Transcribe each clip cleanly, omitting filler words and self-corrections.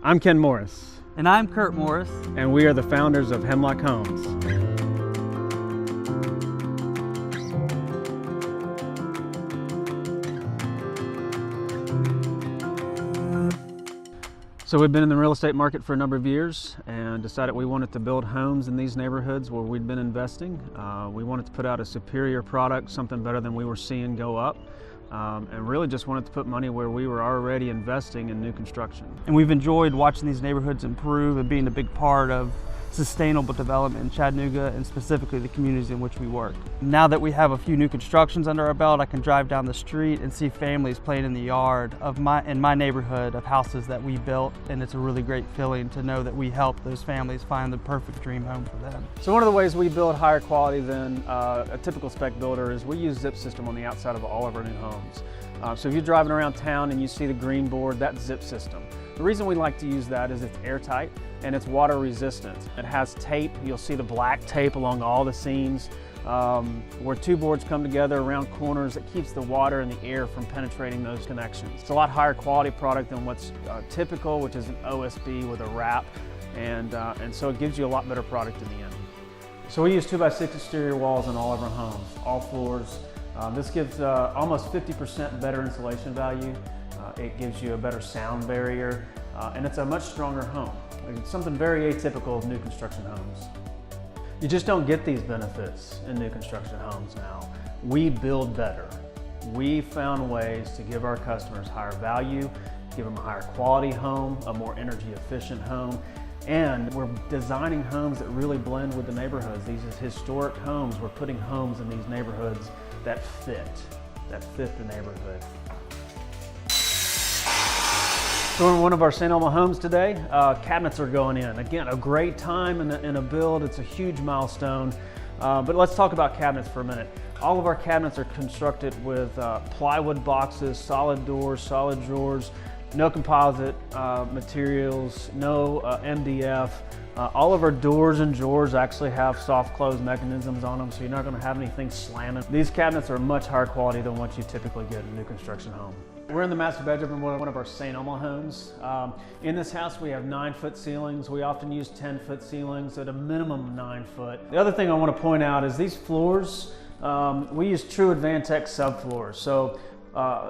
I'm Ken Morris. And I'm Kurt Morris. And we are the founders of Hemlock Homes. So we've been in the real estate market for a number of years and decided we wanted to build homes in these neighborhoods where we'd been investing. We wanted to put out a superior product, something better than we were seeing go up. And really just wanted to put money where we were already investing in new construction. And we've enjoyed watching these neighborhoods improve and being a big part of sustainable development in Chattanooga and specifically the communities in which we work. Now that we have a few new constructions under our belt, I can drive down the street and see families playing in the yard in my neighborhood of houses that we built, and it's a really great feeling to know that we help those families find the perfect dream home for them. So one of the ways we build higher quality than a typical spec builder is we use zip system on the outside of all of our new homes. So if you're driving around town and you see the green board, that's zip system. The reason we like to use that is it's airtight and it's water resistant. It has tape. You'll see the black tape along all the seams where two boards come together around corners. It keeps the water and the air from penetrating those connections. It's a lot higher quality product than what's typical, which is an OSB with a wrap, and so it gives you a lot better product in the end. So we use 2x6 exterior walls in all of our homes, all floors. This gives almost 50% better insulation value. It gives you a better sound barrier, and it's a much stronger home. It's something very atypical of new construction homes. You just don't get these benefits in new construction homes now. We build better. We found ways to give our customers higher value, give them a higher quality home, a more energy efficient home, and we're designing homes that really blend with the neighborhoods. These are historic homes. We're putting homes in these neighborhoods that fit the neighborhood. So we're in one of our St. Elmo homes today. Cabinets are going in. Again, a great time in a build. It's a huge milestone. But let's talk about cabinets for a minute. All of our cabinets are constructed with plywood boxes, solid doors, solid drawers, no composite materials, no MDF. All of our doors and drawers actually have soft close mechanisms on them, so you're not going to have anything slamming. These cabinets are much higher quality than what you typically get in a new construction home. We're in the master bedroom in one of our St. Elmo homes. In this house we have 9-foot ceilings. We often use 10-foot ceilings, at a minimum 9 foot. The other thing I want to point out is these floors, we use true Advantech subfloors. So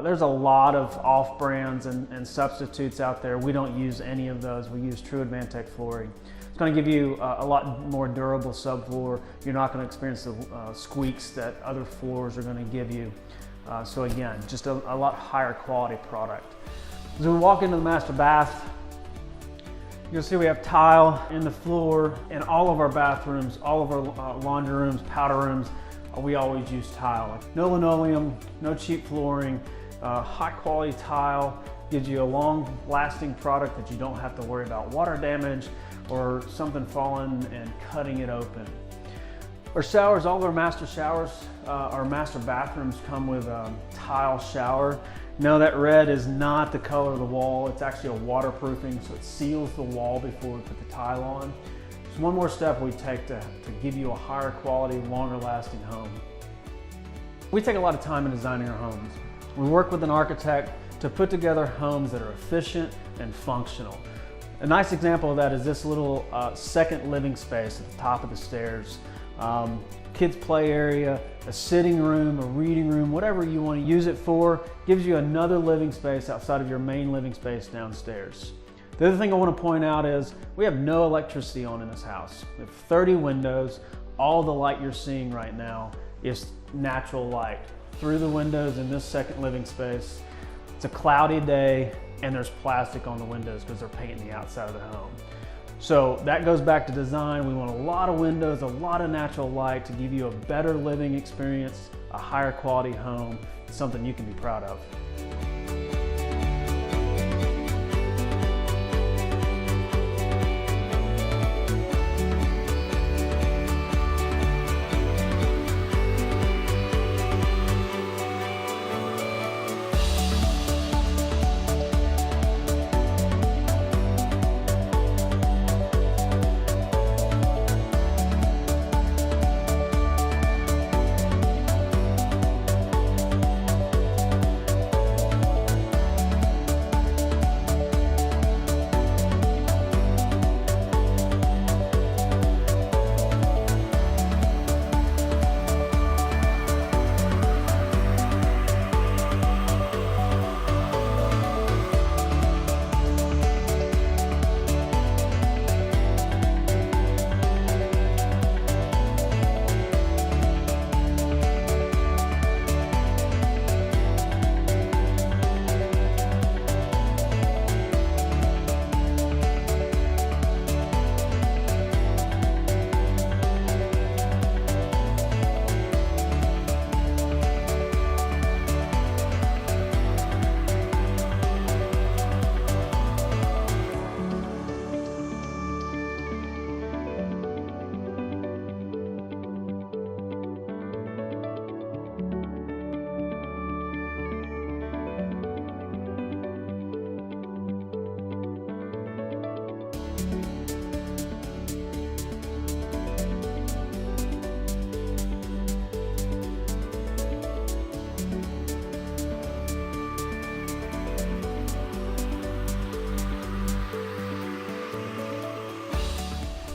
there's a lot of off-brands and substitutes out there. We don't use any of those. We use true Advantech flooring. It's going to give you a lot more durable subfloor. You're not going to experience the squeaks that other floors are going to give you. So again, just a lot higher quality product. As we walk into the master bath, you'll see we have tile in the floor in all of our bathrooms, all of our laundry rooms, powder rooms. We always use tile. No linoleum, no cheap flooring, high quality tile gives you a long lasting product that you don't have to worry about water damage or something falling and cutting it open. Our showers, all of our master showers, our master bathrooms come with a tile shower. No, that red is not the color of the wall. It's actually a waterproofing, so it seals the wall before we put the tile on. It's one more step we take to give you a higher quality, longer lasting home. We take a lot of time in designing our homes. We work with an architect to put together homes that are efficient and functional. A nice example of that is this little second living space at the top of the stairs. Kids play area, a sitting room, a reading room, whatever you want to use it for, gives you another living space outside of your main living space downstairs. The other thing I want to point out is we have no electricity on in this house. We have 30 windows. All the light you're seeing right now is natural light through the windows in this second living space. It's a cloudy day and there's plastic on the windows because they're painting the outside of the home. So that goes back to design. We want a lot of windows, a lot of natural light to give you a better living experience, a higher quality home, something you can be proud of.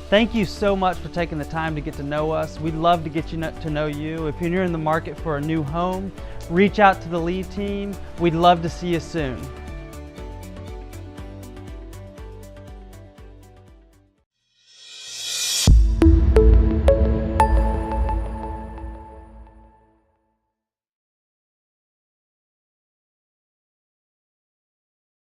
Thank you so much for taking the time to get to know us. We'd love to get to know you. If you're in the market for a new home, reach out to the lead team. We'd love to see you soon.